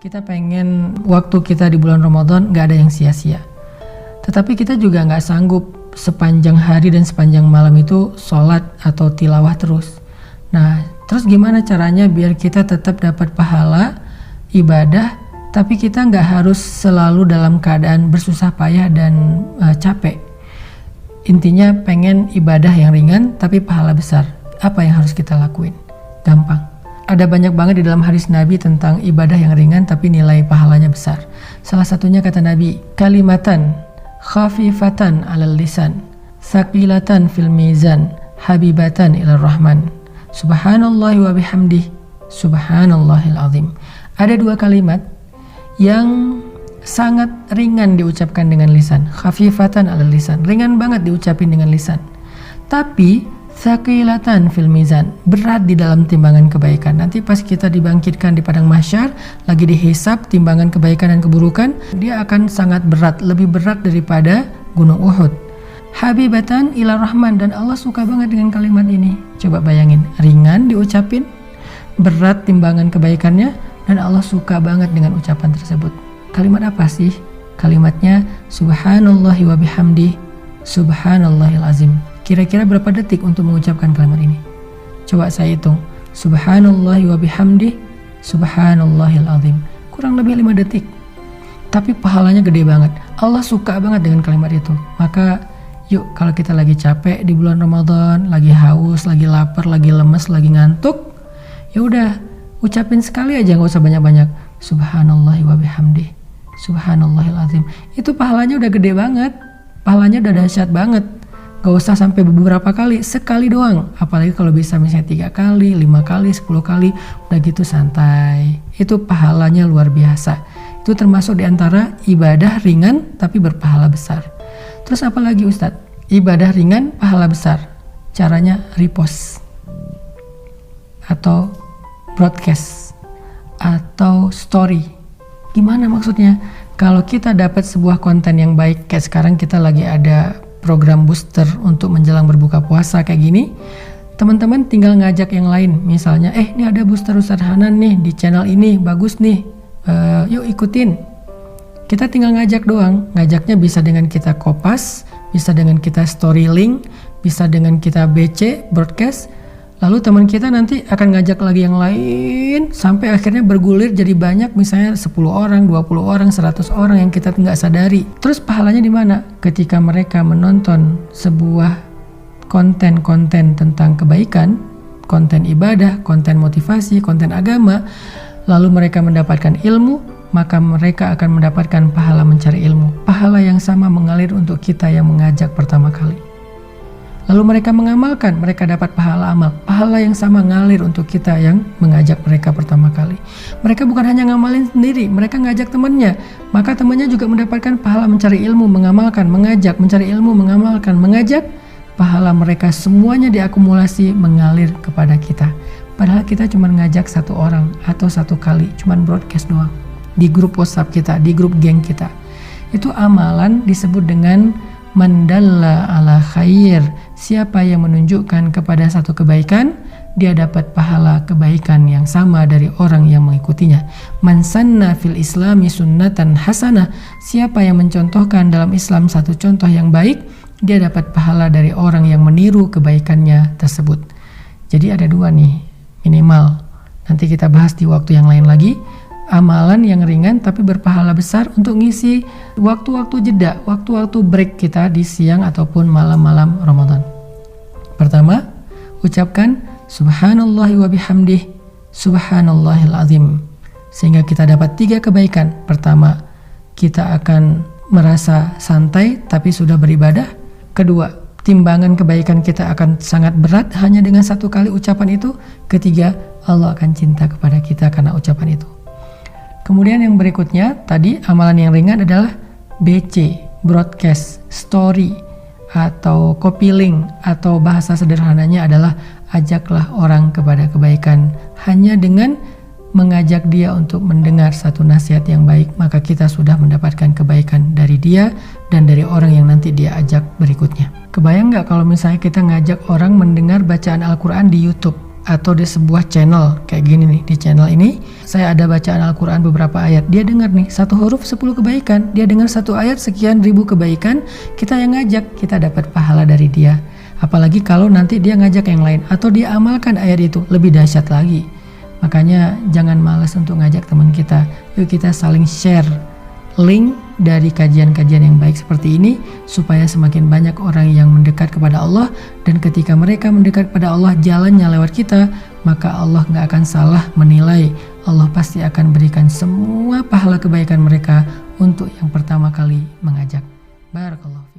Kita pengen waktu kita di bulan Ramadan gak ada yang sia-sia. Tetapi kita juga gak sanggup sepanjang hari dan sepanjang malam itu sholat atau tilawah terus. Nah, terus gimana caranya biar kita tetap dapat pahala ibadah, tapi kita gak harus selalu dalam keadaan bersusah payah dan capek. Intinya pengen ibadah yang ringan tapi pahala besar. Apa yang harus kita lakuin? Gampang. Ada banyak banget di dalam hadis Nabi tentang ibadah yang ringan tapi nilai pahalanya besar. Salah satunya kata Nabi, kalimatan khafifatan 'alal lisan, tsaqilatan fil mizan, habibatan ilar rahman. Subhanallahi wa bihamdih, subhanallahil azim. Ada dua kalimat yang sangat ringan diucapkan dengan lisan. Khafifatan 'alal lisan, ringan banget diucapin dengan lisan. Tapi tsaqilatan fil mizan, berat di dalam timbangan kebaikan. Nanti pas kita dibangkitkan di padang mahsyar, lagi dihisab timbangan kebaikan dan keburukan, dia akan sangat berat, lebih berat daripada gunung Uhud. Habibatan ila rahman, dan Allah suka banget dengan kalimat ini. Coba bayangin, ringan diucapin, berat timbangan kebaikannya, dan Allah suka banget dengan ucapan tersebut. Kalimat apa sih? Kalimatnya subhanallahi wa bihamdi, subhanallahil azim. Kira-kira berapa detik untuk mengucapkan kalimat ini? Coba saya hitung. Subhanallahi wa bihamdi, subhanallahil azim. Kurang lebih 5 detik. Tapi pahalanya gede banget. Allah suka banget dengan kalimat itu. Maka yuk, kalau kita lagi capek di bulan Ramadan, lagi haus, lagi lapar, lagi lemes, lagi ngantuk, ya udah ucapin sekali aja, nggak usah banyak-banyak. Subhanallahi wa bihamdi, subhanallahil azim. Itu pahalanya udah gede banget. Pahalanya udah dahsyat banget. Gak usah sampai beberapa kali, sekali doang. Apalagi kalau bisa misalnya 3 kali, 5 kali, 10 kali, udah gitu santai. Itu pahalanya luar biasa. Itu termasuk diantara ibadah ringan tapi berpahala besar. Terus apa lagi Ustadz? Ibadah ringan, pahala besar. Caranya repost atau broadcast atau story. Gimana maksudnya? Kalau kita dapat sebuah konten yang baik, kayak sekarang kita lagi ada program booster untuk menjelang berbuka puasa kayak gini, teman-teman tinggal ngajak yang lain. Misalnya, ini ada booster Ustadz Hanan nih di channel ini, bagus nih, yuk ikutin. Kita tinggal ngajak doang. Ngajaknya bisa dengan kita kopas, bisa dengan kita story link, bisa dengan kita BC, broadcast. Lalu teman kita nanti akan ngajak lagi yang lain, sampai akhirnya bergulir jadi banyak, misalnya 10 orang, 20 orang, 100 orang yang kita nggak sadari. Terus pahalanya di mana? Ketika mereka menonton sebuah konten-konten tentang kebaikan, konten ibadah, konten motivasi, konten agama, lalu mereka mendapatkan ilmu, maka mereka akan mendapatkan pahala mencari ilmu. Pahala yang sama mengalir untuk kita yang mengajak pertama kali. Lalu mereka mengamalkan, mereka dapat pahala amal. Pahala yang sama ngalir untuk kita yang mengajak mereka pertama kali. Mereka bukan hanya ngamalin sendiri, mereka ngajak temannya. Maka temannya juga mendapatkan pahala mencari ilmu, mengamalkan, mengajak, mencari ilmu, mengamalkan, mengajak. Pahala mereka semuanya diakumulasi mengalir kepada kita. Padahal kita cuma ngajak 1 orang atau 1 kali, cuma broadcast doang. Di grup WhatsApp kita, di grup geng kita. Itu amalan disebut dengan mandalla ala khair. Siapa yang menunjukkan kepada satu kebaikan, dia dapat pahala kebaikan yang sama dari orang yang mengikutinya. Man sanna fil islami sunnatan hasanah. Siapa yang mencontohkan dalam Islam satu contoh yang baik, dia dapat pahala dari orang yang meniru kebaikannya tersebut. Jadi ada 2 nih minimal. Nanti kita bahas di waktu yang lain lagi. Amalan yang ringan tapi berpahala besar untuk ngisi waktu-waktu jeda, waktu-waktu break kita di siang ataupun malam-malam Ramadan. Pertama, ucapkan subhanallahi wa bihamdih, subhanallahil azim. Sehingga kita dapat 3 kebaikan. Pertama, kita akan merasa santai tapi sudah beribadah. Kedua, timbangan kebaikan kita akan sangat berat hanya dengan 1 kali ucapan itu. Ketiga, Allah akan cinta kepada kita karena ucapan itu. Kemudian yang berikutnya, tadi amalan yang ringan adalah BC, broadcast, story, atau copy link, atau bahasa sederhananya adalah ajaklah orang kepada kebaikan. Hanya dengan mengajak dia untuk mendengar satu nasihat yang baik, maka kita sudah mendapatkan kebaikan dari dia dan dari orang yang nanti dia ajak berikutnya. Kebayang nggak kalau misalnya kita ngajak orang mendengar bacaan Al-Quran di YouTube? atau di sebuah channel kayak gini nih. Di channel ini saya ada bacaan Al-Quran beberapa ayat, dia dengar nih 1 huruf 10 kebaikan, dia dengar 1 ayat sekian ribu kebaikan, kita yang ngajak, kita dapat pahala dari dia. Apalagi kalau nanti dia ngajak yang lain atau dia amalkan ayat itu, lebih dahsyat lagi. Makanya jangan malas untuk ngajak teman kita. Yuk kita saling share link dari kajian-kajian yang baik seperti ini, supaya semakin banyak orang yang mendekat kepada Allah. Dan ketika mereka mendekat kepada Allah, jalannya lewat kita, maka Allah gak akan salah menilai. Allah pasti akan berikan semua pahala kebaikan mereka untuk yang pertama kali mengajak. Barakallahu.